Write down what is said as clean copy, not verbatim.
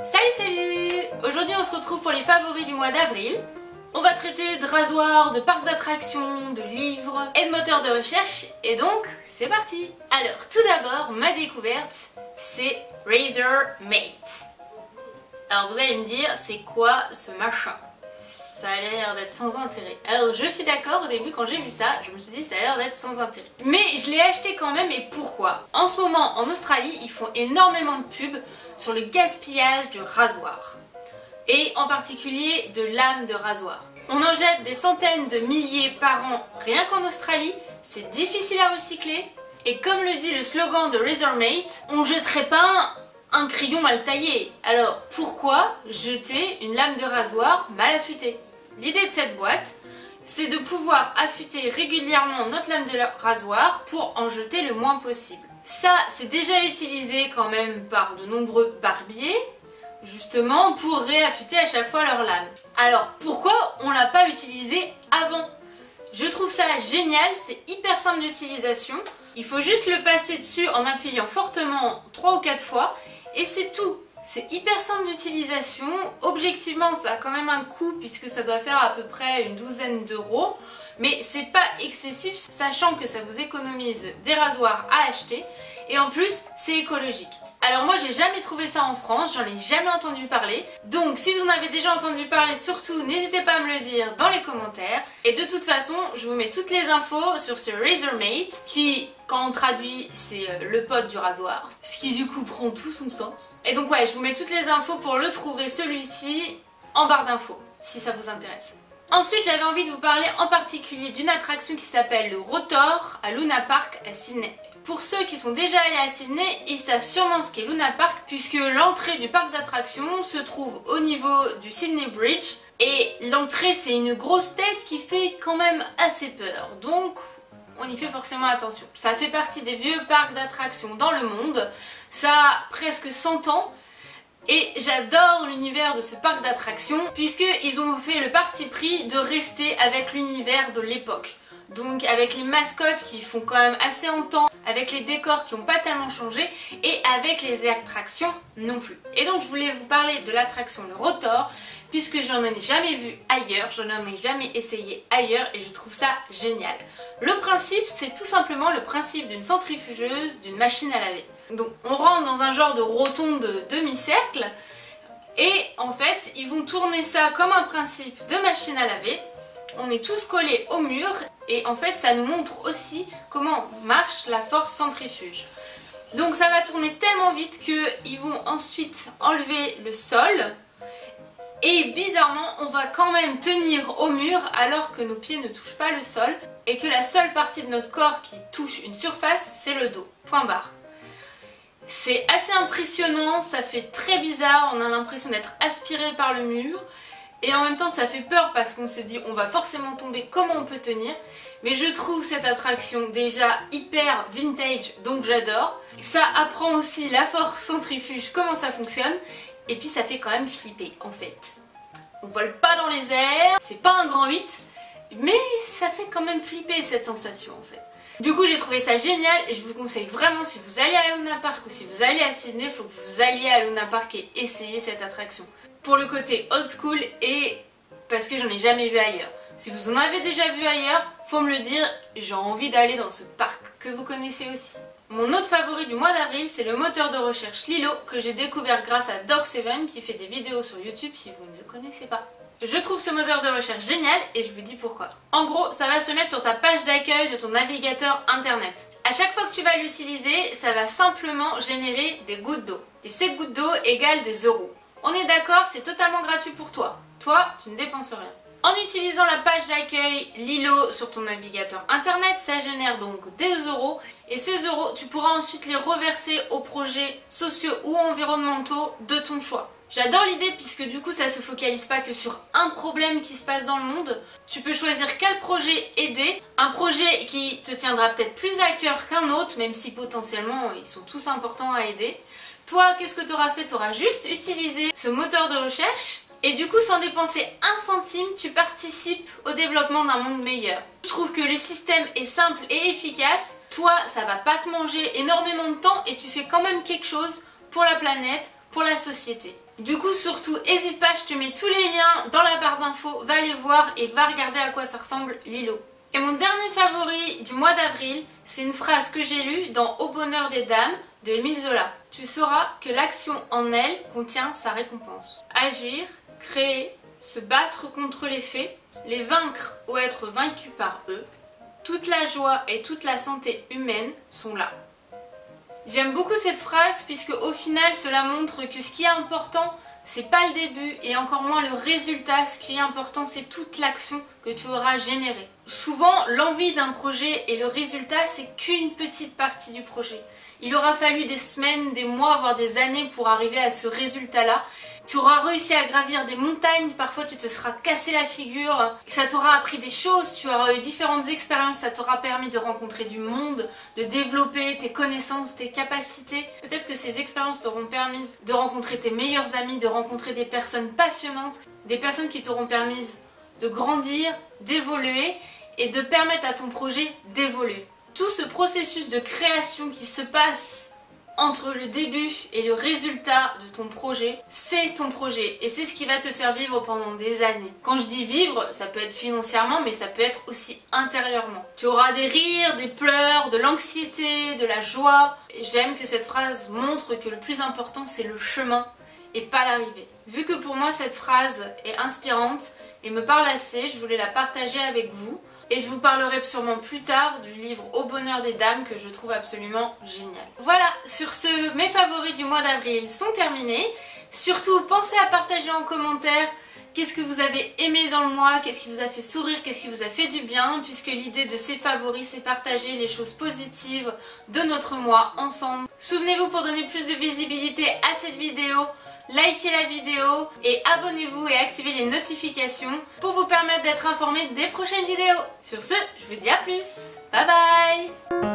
Salut! Aujourd'hui on se retrouve pour les favoris du mois d'avril. On va traiter de rasoirs, de parcs d'attractions, de livres et de moteurs de recherche. Et donc, c'est parti! Alors, tout d'abord, ma découverte, c'est Razor Mate. Alors vous allez me dire, c'est quoi ce machin? Ça a l'air d'être sans intérêt. Alors je suis d'accord, au début quand j'ai vu ça, je me suis dit ça a l'air d'être sans intérêt. Mais je l'ai acheté quand même, et pourquoi? En ce moment en Australie, ils font énormément de pubs sur le gaspillage du rasoir. Et en particulier de lames de rasoir. On en jette des centaines de milliers par an rien qu'en Australie, c'est difficile à recycler. Et comme le dit le slogan de Razor Mate, on jetterait pas un crayon mal taillé. Alors pourquoi jeter une lame de rasoir mal affûtée? L'idée de cette boîte, c'est de pouvoir affûter régulièrement notre lame de rasoir pour en jeter le moins possible. Ça, c'est déjà utilisé quand même par de nombreux barbiers, justement pour réaffûter à chaque fois leur lame. Alors pourquoi on l'a pas utilisé avant? Je trouve ça génial, c'est hyper simple d'utilisation. Il faut juste le passer dessus en appuyant fortement 3 ou 4 fois et c'est tout. C'est hyper simple d'utilisation. Objectivement, ça a quand même un coût puisque ça doit faire à peu près une douzaine d'euros. Mais c'est pas excessif, sachant que ça vous économise des rasoirs à acheter. Et en plus, c'est écologique. Alors moi, j'ai jamais trouvé ça en France, j'en ai jamais entendu parler. Donc si vous en avez déjà entendu parler, surtout, n'hésitez pas à me le dire dans les commentaires. Et de toute façon, je vous mets toutes les infos sur ce Razor Mate, qui, quand on traduit, c'est le pote du rasoir. Ce qui du coup prend tout son sens. Et donc ouais, je vous mets toutes les infos pour le trouver, celui-ci, en barre d'infos, si ça vous intéresse. Ensuite, j'avais envie de vous parler en particulier d'une attraction qui s'appelle le Rotor à Luna Park à Sydney. Pour ceux qui sont déjà allés à Sydney, ils savent sûrement ce qu'est Luna Park puisque l'entrée du parc d'attractions se trouve au niveau du Sydney Bridge et l'entrée c'est une grosse tête qui fait quand même assez peur. Donc on y fait forcément attention. Ça fait partie des vieux parcs d'attractions dans le monde. Ça a presque 100 ans. Et j'adore l'univers de ce parc d'attractions puisqu'ils ont fait le parti pris de rester avec l'univers de l'époque. Donc avec les mascottes qui font quand même assez longtemps, avec les décors qui n'ont pas tellement changé et avec les attractions non plus. Et donc je voulais vous parler de l'attraction le Rotor puisque je n'en ai jamais vu ailleurs, je n'en ai jamais essayé ailleurs et je trouve ça génial. Le principe, c'est tout simplement le principe d'une centrifugeuse, d'une machine à laver. Donc on rentre dans un genre de rotonde demi-cercle et en fait ils vont tourner ça comme un principe de machine à laver. On est tous collés au mur et en fait ça nous montre aussi comment marche la force centrifuge. Donc ça va tourner tellement vite qu'ils vont ensuite enlever le sol et bizarrement on va quand même tenir au mur alors que nos pieds ne touchent pas le sol et que la seule partie de notre corps qui touche une surface c'est le dos, point barre. C'est assez impressionnant, ça fait très bizarre, on a l'impression d'être aspiré par le mur. Et en même temps ça fait peur parce qu'on se dit on va forcément tomber, comment on peut tenir. Mais je trouve cette attraction déjà hyper vintage, donc j'adore. Ça apprend aussi la force centrifuge, comment ça fonctionne. Et puis ça fait quand même flipper en fait. On vole pas dans les airs, c'est pas un grand 8, mais ça fait quand même flipper cette sensation en fait. Du coup j'ai trouvé ça génial et je vous conseille vraiment, si vous allez à Luna Park ou si vous allez à Sydney, il faut que vous alliez à Luna Park et essayer cette attraction. Pour le côté old school et parce que j'en ai jamais vu ailleurs. Si vous en avez déjà vu ailleurs, faut me le dire, j'ai envie d'aller dans ce parc que vous connaissez aussi. Mon autre favori du mois d'avril, c'est le moteur de recherche Lilo que j'ai découvert grâce à Dog7 qui fait des vidéos sur YouTube si vous ne le connaissez pas. Je trouve ce moteur de recherche génial et je vous dis pourquoi. En gros, ça va se mettre sur ta page d'accueil de ton navigateur internet. À chaque fois que tu vas l'utiliser, ça va simplement générer des gouttes d'eau. Et ces gouttes d'eau égale des euros. On est d'accord, c'est totalement gratuit pour toi. Toi, tu ne dépenses rien. En utilisant la page d'accueil Lilo sur ton navigateur internet, ça génère donc des euros. Et ces euros, tu pourras ensuite les reverser aux projets sociaux ou environnementaux de ton choix. J'adore l'idée puisque du coup ça se focalise pas que sur un problème qui se passe dans le monde. Tu peux choisir quel projet aider, un projet qui te tiendra peut-être plus à cœur qu'un autre, même si potentiellement ils sont tous importants à aider. Toi, qu'est-ce que tu auras fait? Tu auras juste utilisé ce moteur de recherche et du coup sans dépenser un centime, tu participes au développement d'un monde meilleur. Je trouve que le système est simple et efficace. Toi, ça va pas te manger énormément de temps et tu fais quand même quelque chose pour la planète, pour la société. Du coup, surtout, n'hésite pas, je te mets tous les liens dans la barre d'infos, va les voir et va regarder à quoi ça ressemble Lilo. Et mon dernier favori du mois d'avril, c'est une phrase que j'ai lue dans Au bonheur des dames de Émile Zola. Tu sauras que l'action en elle contient sa récompense. Agir, créer, se battre contre les faits, les vaincre ou être vaincu par eux, toute la joie et toute la santé humaine sont là. J'aime beaucoup cette phrase puisque au final cela montre que ce qui est important c'est pas le début et encore moins le résultat, ce qui est important c'est toute l'action que tu auras générée. Souvent l'envie d'un projet et le résultat c'est qu'une petite partie du projet. Il aura fallu des semaines, des mois, voire des années pour arriver à ce résultat-là. Tu auras réussi à gravir des montagnes, parfois tu te seras cassé la figure, ça t'aura appris des choses, tu auras eu différentes expériences, ça t'aura permis de rencontrer du monde, de développer tes connaissances, tes capacités. Peut-être que ces expériences t'auront permis de rencontrer tes meilleurs amis, de rencontrer des personnes passionnantes, des personnes qui t'auront permis de grandir, d'évoluer et de permettre à ton projet d'évoluer. Tout ce processus de création qui se passe entre le début et le résultat de ton projet, c'est ton projet et c'est ce qui va te faire vivre pendant des années. Quand je dis vivre, ça peut être financièrement mais ça peut être aussi intérieurement. Tu auras des rires, des pleurs, de l'anxiété, de la joie. Et j'aime que cette phrase montre que le plus important c'est le chemin et pas l'arrivée. Vu que pour moi cette phrase est inspirante et me parle assez, je voulais la partager avec vous. Et je vous parlerai sûrement plus tard du livre Au bonheur des dames que je trouve absolument génial. Voilà, sur ce, mes favoris du mois d'avril sont terminés. Surtout, pensez à partager en commentaire qu'est-ce que vous avez aimé dans le mois, qu'est-ce qui vous a fait sourire, qu'est-ce qui vous a fait du bien, puisque l'idée de ces favoris, c'est partager les choses positives de notre mois ensemble. Souvenez-vous, pour donner plus de visibilité à cette vidéo, likez la vidéo et abonnez-vous et activez les notifications pour vous permettre d'être informé des prochaines vidéos. Sur ce, je vous dis à plus. Bye bye.